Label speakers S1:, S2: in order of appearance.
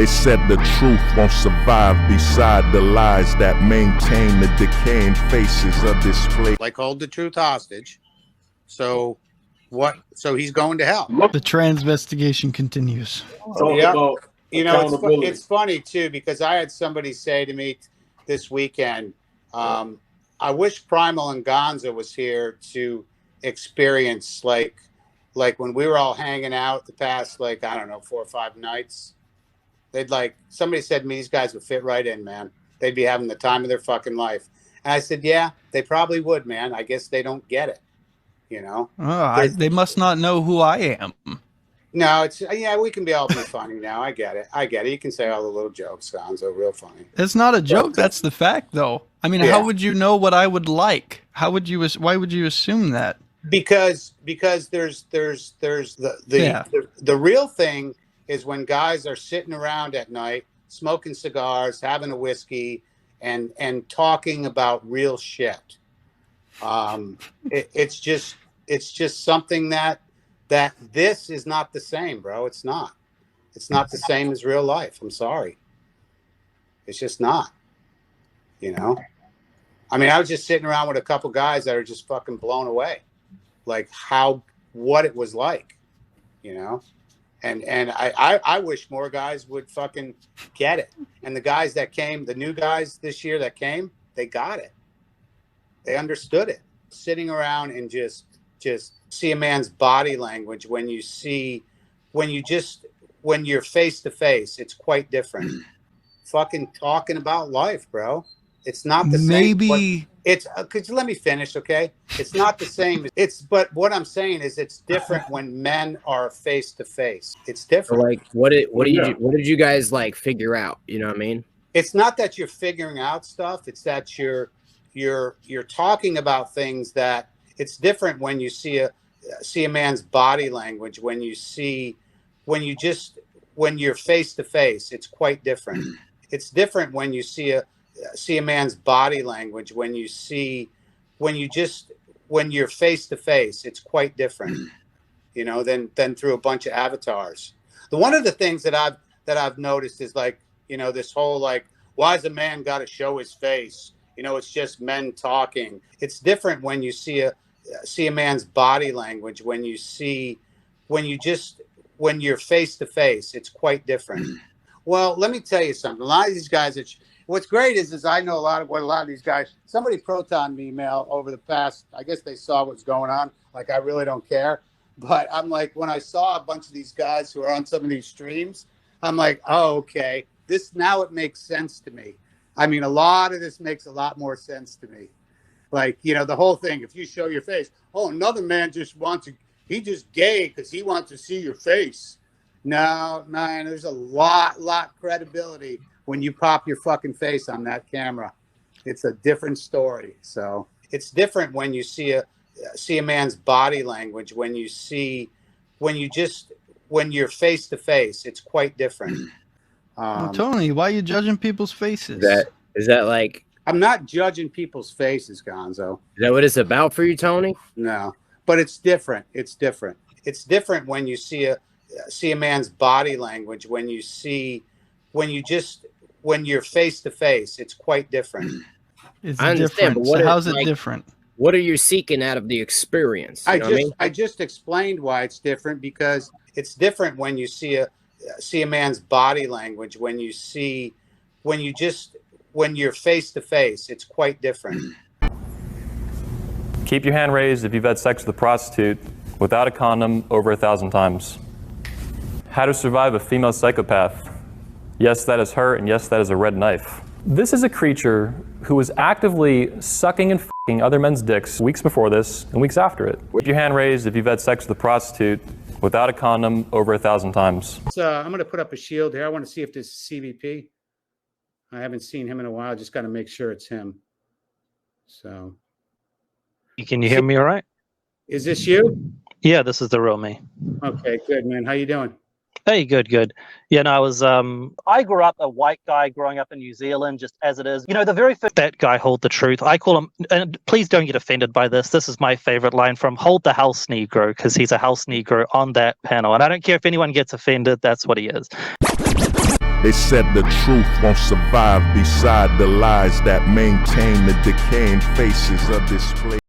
S1: They said the truth won't survive beside the lies that maintain the decaying faces of this place.
S2: Like hold the truth hostage. So what? So he's going to hell.
S3: The transvestigation continues.
S4: About
S2: you know, it's funny too, because I had somebody say to me this weekend, I wish Primal and Gonza was here to experience like when we were all hanging out the past, like, I don't know, 4 or 5 nights. Somebody said to me, these guys would fit right in, man. They'd be having the time of their fucking life. And I said, yeah, they probably would, man. I guess they don't get it, you know?
S3: They must not know who I am.
S2: No, we can be funny now. I get it. You can say all the little jokes, Gonzo, real funny.
S3: It's not a joke. That's the fact, though. I mean, how would you know what I would like? Why would you assume that? Because there's the real thing is when guys are sitting around at night, smoking cigars, having a whiskey, and talking about real shit. It's just something that this is not the same, bro. It's not the same as real life. I'm sorry. It's just not, you know? I mean, I was just sitting around with a couple guys that are just fucking blown away. Like what it was like, you know? And I wish more guys would fucking get it. And the guys that came, the new guys this year that came, they got it. They understood it. Sitting around and just see a man's body language when you're face to face, it's quite different. Fucking talking about life, bro. It's not the same. Could you let me finish, okay? It's not the same. But what I'm saying is it's different when men are face to face. It's different.
S5: Like what did you guys like figure out? You know what I mean?
S2: It's not that you're figuring out stuff. It's that you're talking about things that it's different when you see a man's body language when you're face to face. It's quite different. It's different when you see a man's body language when you're face to face. It's quite different, you know, than through a bunch of avatars. One of the things that I've noticed is like, you know, this whole like, why's a man got to show his face? You know, it's just men talking. It's different when you see a man's body language when you're face to face. It's quite different. Well, let me tell you something. A lot of these guys, what's great is I know a lot of these guys. Somebody protoned me email over the past. I guess they saw what's going on. Like, I really don't care. But I'm like, when I saw a bunch of these guys who are on some of these streams, I'm like, oh, okay. Now it makes sense to me. I mean, a lot of this makes a lot more sense to me. Like, you know, the whole thing, if you show your face, oh, another man he's just gay because he wants to see your face. No, man, there's a lot credibility when you pop your fucking face on that camera. It's a different story. So it's different when you see a man's body language when you're face to face. It's quite different.
S3: Tony, why are you judging people's faces?
S5: Is that like?
S2: I'm not judging people's faces, Gonzo.
S5: Is that what it's about for you, Tony?
S2: No, but it's different. It's different. It's different when you see a man's body language when you're face to face. It's quite different.
S5: I understand,
S3: but how's it different?
S5: What are you seeking out of the experience?
S2: I just explained why it's different, because it's different when you see a man's body language when you're face to face. It's quite different.
S6: Keep your hand raised if you've had sex with a prostitute without a condom over 1,000 times. How to survive a female psychopath. Yes, that is her, and yes, that is a red knife. This is a creature who was actively sucking and f***ing other men's dicks weeks before this and weeks after it. Keep your hand raised if you've had sex with a prostitute without a condom over 1,000 times.
S2: So I'm going to put up a shield here. I want to see if this is CBP. I haven't seen him in a while. Just got to make sure it's him. So.
S7: Can you hear me all right?
S2: Is this you?
S7: Yeah, this is the real me.
S2: Okay, good, man. How you doing?
S7: Hey, good. Yeah, no, I grew up a white guy growing up in New Zealand, just as it is. You know, the very first, that guy, Hold the Truth, I call him, and please don't get offended by this. This is my favorite line from Hold the House Negro, because he's a house Negro on that panel. And I don't care if anyone gets offended, that's what he is.
S1: They said the truth won't survive beside the lies that maintain the decaying faces of display.